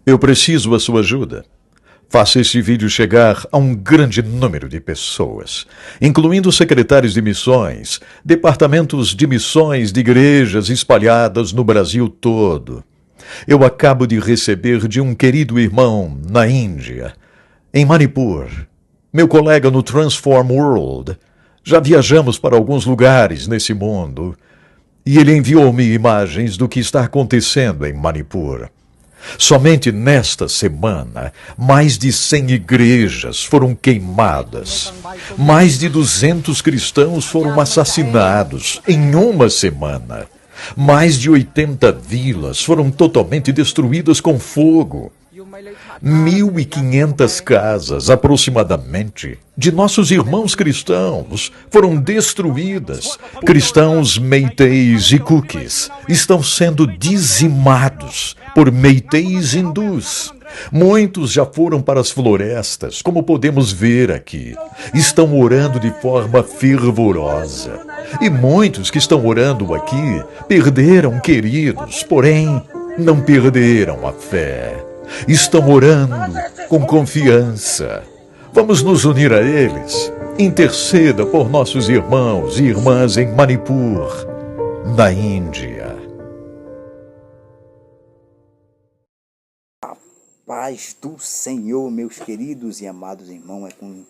Eu preciso a sua ajuda. Faça este vídeo chegar a um grande número de pessoas, incluindo secretários de missões, departamentos de missões de igrejas espalhadas no Brasil todo. Eu acabo de receber de um querido irmão na Índia, em Manipur, meu colega no Transform World. Já viajamos para alguns lugares nesse mundo e ele enviou-me imagens do que está acontecendo em Manipur. Somente nesta semana, mais de 100 igrejas foram queimadas. Mais de 200 cristãos foram assassinados em uma semana. Mais de 80 vilas foram totalmente destruídas com fogo. 1.500 casas, aproximadamente, de nossos irmãos cristãos foram destruídas. Cristãos meiteis e cookies estão sendo dizimados por meiteis hindus. Muitos já foram para as florestas, como podemos ver aqui. Estão orando de forma fervorosa. E muitos que estão orando aqui perderam queridos, porém não perderam a fé. Estão orando com confiança. Vamos nos unir a eles. Interceda por nossos irmãos e irmãs em Manipur, na Índia. Paz do Senhor, meus queridos e amados irmãos, é com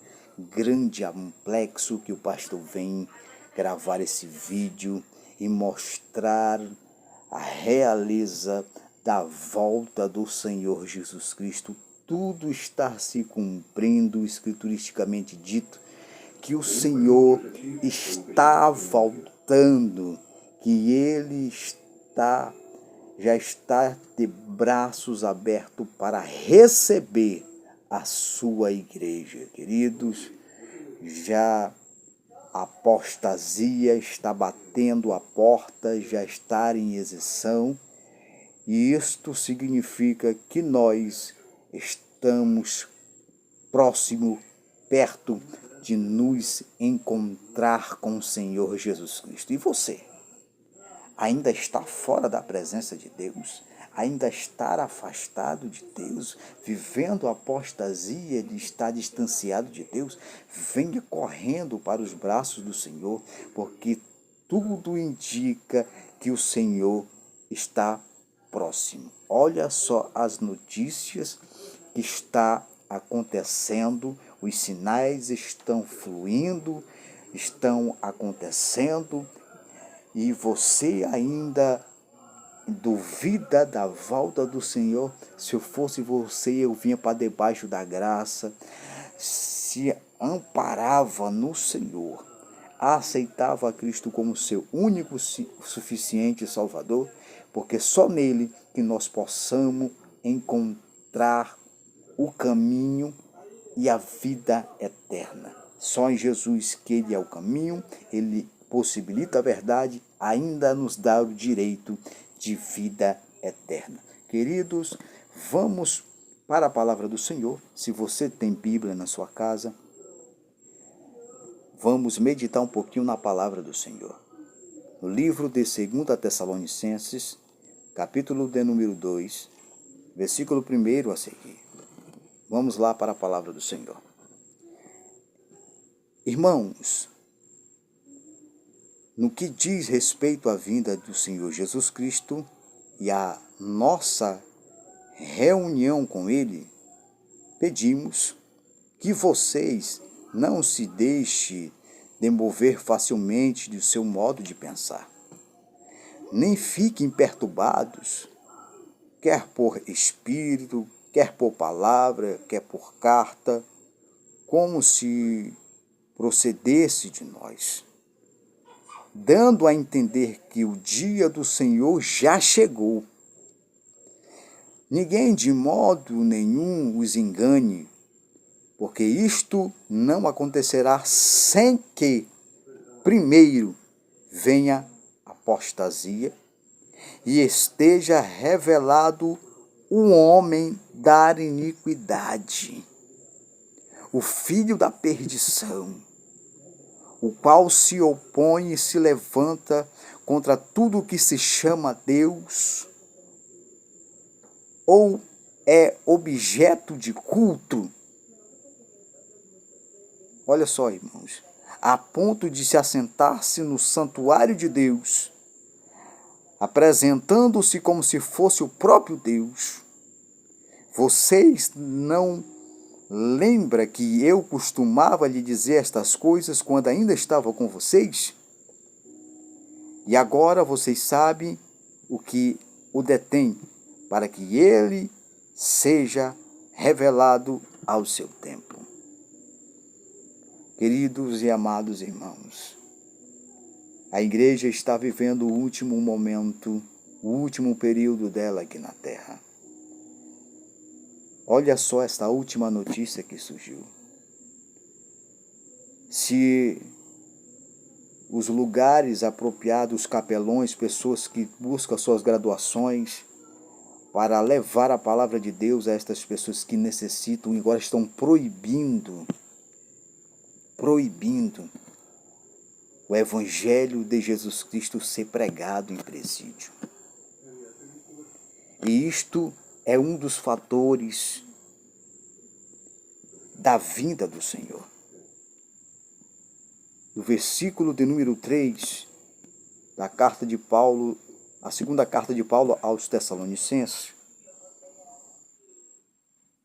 grande amplexo que o pastor vem gravar esse vídeo e mostrar a realeza da volta do Senhor Jesus Cristo. Tudo está se cumprindo, escrituristicamente dito, que o Senhor está voltando, que Ele já está de braços abertos para receber a sua igreja. Queridos, já a apostasia está batendo a porta, já está em execução, e isto significa que nós estamos perto de nos encontrar com o Senhor Jesus Cristo. E você? Ainda está fora da presença de Deus? Ainda está afastado de Deus? Vivendo a apostasia de estar distanciado de Deus? Venha correndo para os braços do Senhor, porque tudo indica que o Senhor está próximo. Olha só as notícias que está acontecendo, os sinais estão fluindo, estão acontecendo, e você ainda duvida da volta do Senhor. Se eu fosse você, eu vinha para debaixo da graça, se amparava no Senhor, aceitava a Cristo como seu único suficiente Salvador, porque só nele que nós possamos encontrar o caminho e a vida eterna. Só em Jesus que Ele é o caminho, Ele possibilita a verdade, ainda nos dá o direito de vida eterna. Queridos, vamos para a palavra do Senhor. Se você tem Bíblia na sua casa, vamos meditar um pouquinho na palavra do Senhor. No livro de 2 Tessalonicenses, capítulo de número 2, versículo 1 a seguir. Vamos lá para a palavra do Senhor. Irmãos, no que diz respeito à vinda do Senhor Jesus Cristo e à nossa reunião com Ele, pedimos que vocês não se deixem demover facilmente do seu modo de pensar, nem fiquem perturbados, quer por espírito, quer por palavra, quer por carta, como se procedesse de nós, dando a entender que o dia do Senhor já chegou. Ninguém de modo nenhum os engane, porque isto não acontecerá sem que, primeiro, venha a apostasia e esteja revelado o homem da iniquidade, o filho da perdição, o qual se opõe e se levanta contra tudo que se chama Deus ou é objeto de culto. Olha só, irmãos, a ponto de se assentar-se no santuário de Deus, apresentando-se como se fosse o próprio Deus. Vocês não lembram que eu costumava lhe dizer estas coisas quando ainda estava com vocês? E agora vocês sabem o que o detém, para que ele seja revelado ao seu tempo. Queridos e amados irmãos, a igreja está vivendo o último momento, o último período dela aqui na terra. Olha só esta última notícia que surgiu. Se os lugares apropriados, capelões, pessoas que buscam suas graduações para levar a palavra de Deus a estas pessoas que necessitam, e agora estão proibindo o Evangelho de Jesus Cristo ser pregado em presídio. E isto é um dos fatores da vinda do Senhor. No versículo de número 3 da carta de Paulo, a segunda carta de Paulo aos Tessalonicenses: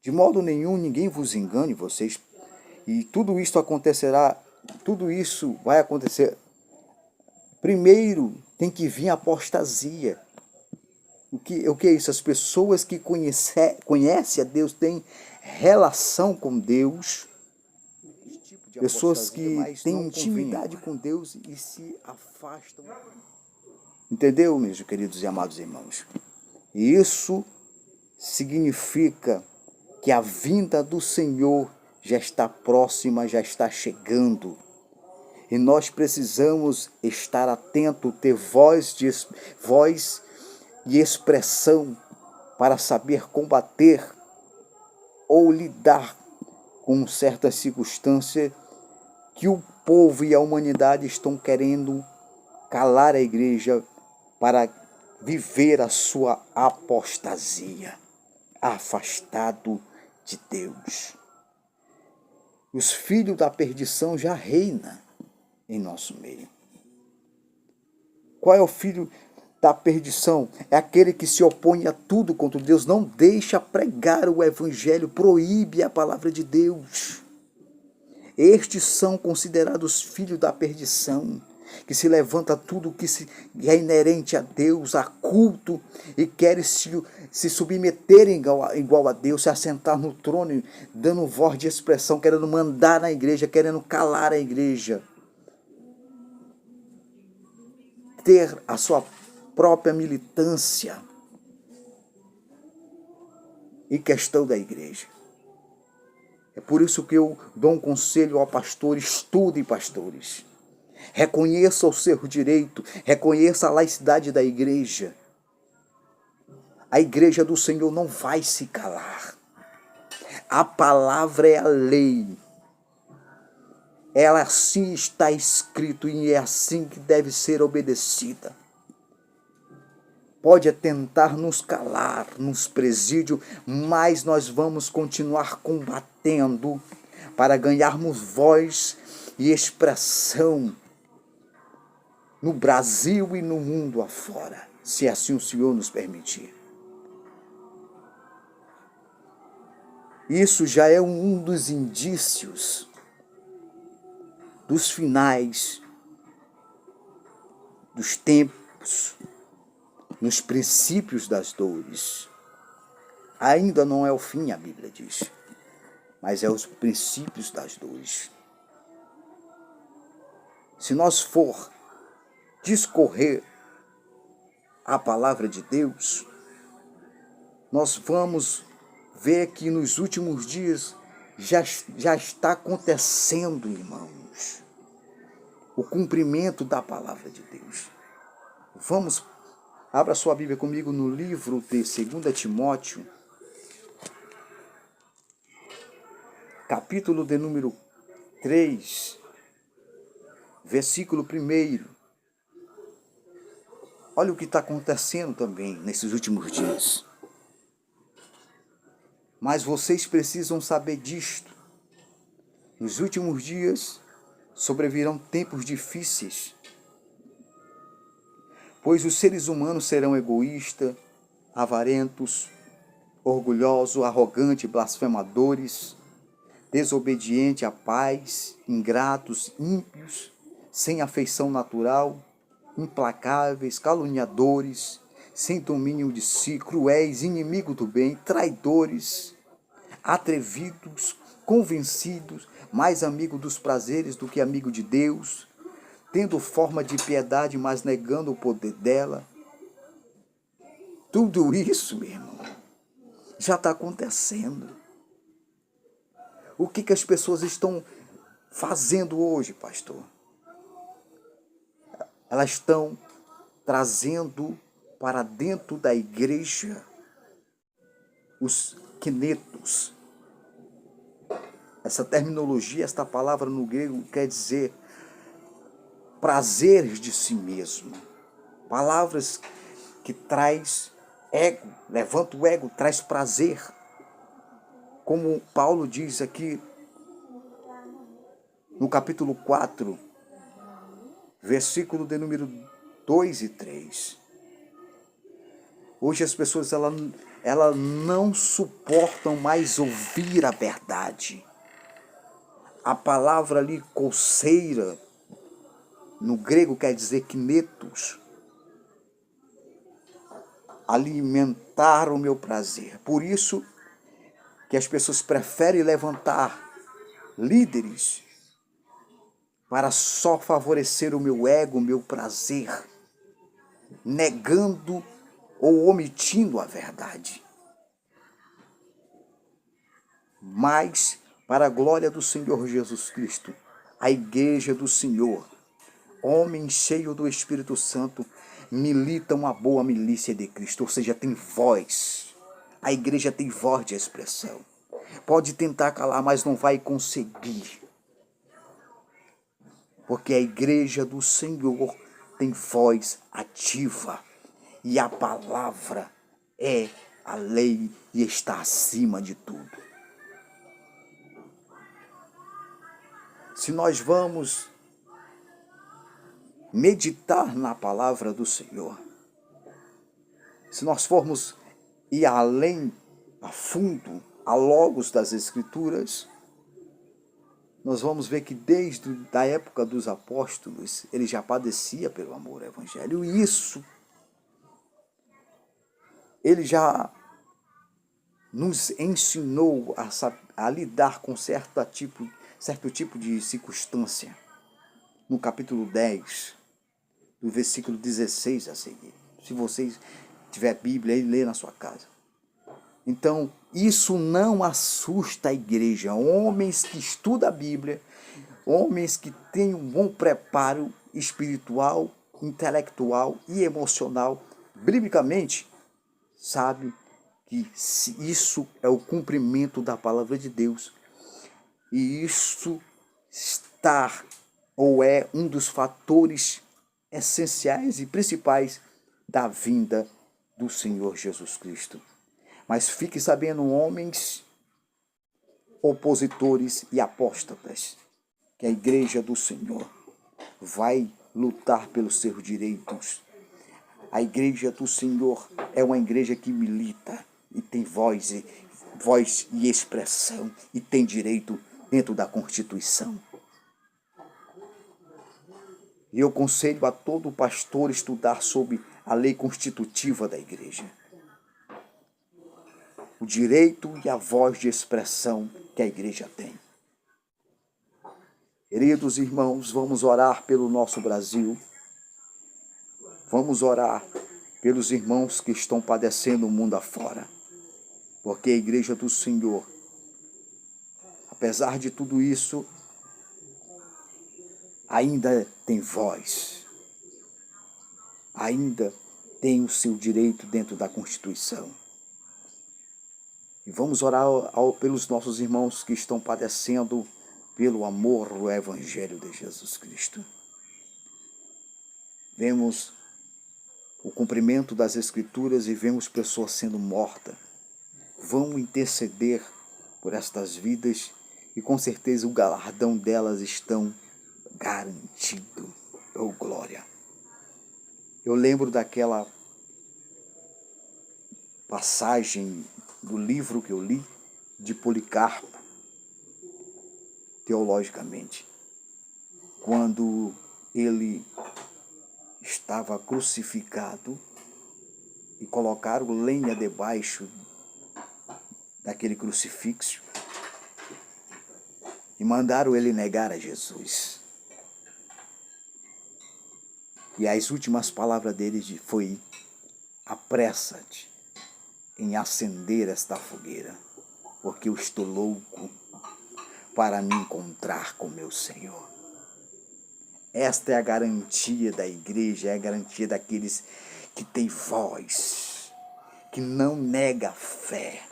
de modo nenhum ninguém vos engane, vocês, e tudo isso vai acontecer. Primeiro tem que vir a apostasia. O que é isso? As pessoas que conhecem a Deus, têm relação com Deus, pessoas que têm intimidade com Deus e se afastam. Entendeu, meus queridos e amados irmãos? Isso significa que a vinda do Senhor já está próxima, já está chegando. E nós precisamos estar atentos, ter voz e expressão para saber combater ou lidar com certas circunstâncias que o povo e a humanidade estão querendo calar a igreja para viver a sua apostasia, afastado de Deus. Os filhos da perdição já reinam em nosso meio. Qual é o filho da perdição? É aquele que se opõe a tudo contra Deus, não deixa pregar o evangelho, proíbe a palavra de Deus. Estes são considerados filhos da perdição, que se levanta tudo que é inerente a Deus, a culto, e querem se submeterem igual a Deus, se assentar no trono, dando voz de expressão, querendo mandar na igreja, querendo calar a igreja, ter a sua própria militância em questão da igreja. É por isso que eu dou um conselho ao pastor: estudem, pastores. Reconheça o seu direito, reconheça a laicidade da igreja. A igreja do Senhor não vai se calar. A palavra é a lei. Ela assim está escrito e é assim que deve ser obedecida. Pode tentar nos calar nos presídios, mas nós vamos continuar combatendo para ganharmos voz e expressão no Brasil e no mundo afora, se assim o Senhor nos permitir. Isso já é um dos indícios dos finais dos tempos, nos princípios das dores. Ainda não é o fim, a Bíblia diz, mas é os princípios das dores. Se nós for discorrer a palavra de Deus, nós vamos ver que nos últimos dias já está acontecendo, irmãos, o cumprimento da palavra de Deus. Abra sua Bíblia comigo no livro de 2 Timóteo, capítulo de número 3, versículo 1. Olha o que está acontecendo também nesses últimos dias. Mas vocês precisam saber disto. Nos últimos dias sobrevirão tempos difíceis, pois os seres humanos serão egoístas, avarentos, orgulhosos, arrogantes, blasfemadores, desobedientes à paz, ingratos, ímpios, sem afeição natural, implacáveis, caluniadores, sem domínio de si, cruéis, inimigos do bem, traidores, atrevidos, convencidos, mais amigo dos prazeres do que amigo de Deus, tendo forma de piedade, mas negando o poder dela. Tudo isso, meu irmão, já está acontecendo. O que as pessoas estão fazendo hoje, pastor? Elas estão trazendo para dentro da igreja os quinetos. Essa terminologia, esta palavra no grego quer dizer prazeres de si mesmo. Palavras que traz ego, levanta o ego, traz prazer. Como Paulo diz aqui no capítulo 4, versículo de número 2 e 3. Hoje as pessoas elas não suportam mais ouvir a verdade. A palavra ali, coceira, no grego quer dizer kinetos, alimentar o meu prazer. Por isso que as pessoas preferem levantar líderes para só favorecer o meu ego, o meu prazer, negando ou omitindo a verdade. Mas, para a glória do Senhor Jesus Cristo, a igreja do Senhor, homem cheio do Espírito Santo, milita uma boa milícia de Cristo, ou seja, tem voz. A igreja tem voz de expressão. Pode tentar calar, mas não vai conseguir. Porque a igreja do Senhor tem voz ativa. E a palavra é a lei e está acima de tudo. Se nós vamos meditar na palavra do Senhor, se nós formos ir além, a fundo, a logos das Escrituras, nós vamos ver que desde a época dos apóstolos, ele já padecia pelo amor ao Evangelho. E isso, ele já nos ensinou a lidar com certo tipo de circunstância. No capítulo 10, do versículo 16 a seguir. Se vocês tiver Bíblia, aí lê na sua casa. Então, isso não assusta a igreja. Homens que estudam a Bíblia, homens que têm um bom preparo espiritual, intelectual e emocional, biblicamente, sabem que isso é o cumprimento da palavra de Deus. E isso está ou é um dos fatores essenciais e principais da vinda do Senhor Jesus Cristo. Mas fique sabendo, homens opositores e apóstatas, que a igreja do Senhor vai lutar pelos seus direitos. A igreja do Senhor é uma igreja que milita e tem voz e expressão e tem direito dentro da Constituição. E eu aconselho a todo pastor estudar sobre a lei constitutiva da igreja. O direito e a voz de expressão que a igreja tem. Queridos irmãos, vamos orar pelo nosso Brasil. Vamos orar pelos irmãos que estão padecendo o mundo afora. Porque a igreja do Senhor, apesar de tudo isso, ainda tem voz. Ainda tem o seu direito dentro da Constituição. E vamos orar pelos nossos irmãos que estão padecendo pelo amor do Evangelho de Jesus Cristo. Vemos o cumprimento das Escrituras e vemos pessoas sendo mortas. vão interceder por estas vidas e com certeza o galardão delas estão garantido. Oh, glória! Eu lembro daquela passagem do livro que eu li de Policarpo, teologicamente, quando ele estava crucificado e colocaram lenha debaixo daquele crucifixo e mandaram ele negar a Jesus. E as últimas palavras dele foi: apressa-te em acender esta fogueira, porque eu estou louco para me encontrar com meu Senhor. Esta é a garantia da igreja, é a garantia daqueles que têm voz, que não nega a fé,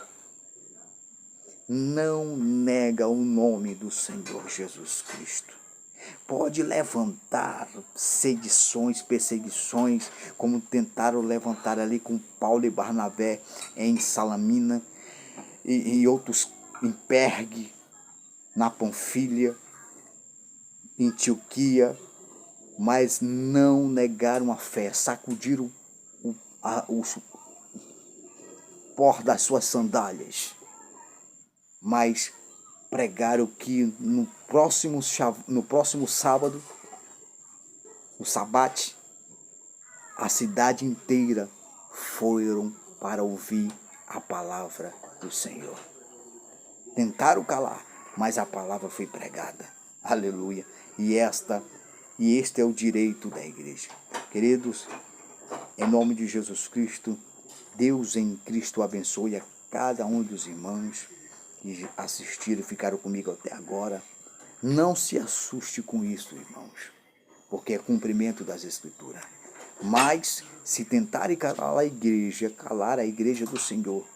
não nega o nome do Senhor Jesus Cristo. Pode levantar sedições, perseguições, como tentaram levantar ali com Paulo e Barnabé em Salamina e outros em Pergue, na Panfilha, em Antioquia, mas não negaram a fé, sacudiram o pó das suas sandálias, mas pregaram que no próximo sábado, o sabate, a cidade inteira foram para ouvir a palavra do Senhor. Tentaram calar, mas a palavra foi pregada. Aleluia. E este é o direito da igreja. Queridos, em nome de Jesus Cristo, Deus em Cristo abençoe a cada um dos irmãos que assistiram e ficaram comigo até agora. Não se assuste com isso, irmãos, porque é cumprimento das Escrituras. Mas, se tentarem calar a igreja do Senhor,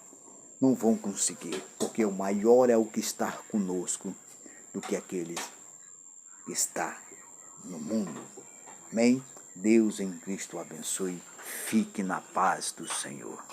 não vão conseguir, porque o maior é o que está conosco do que aquele que está no mundo. Amém? Deus em Cristo abençoe. Fique na paz do Senhor.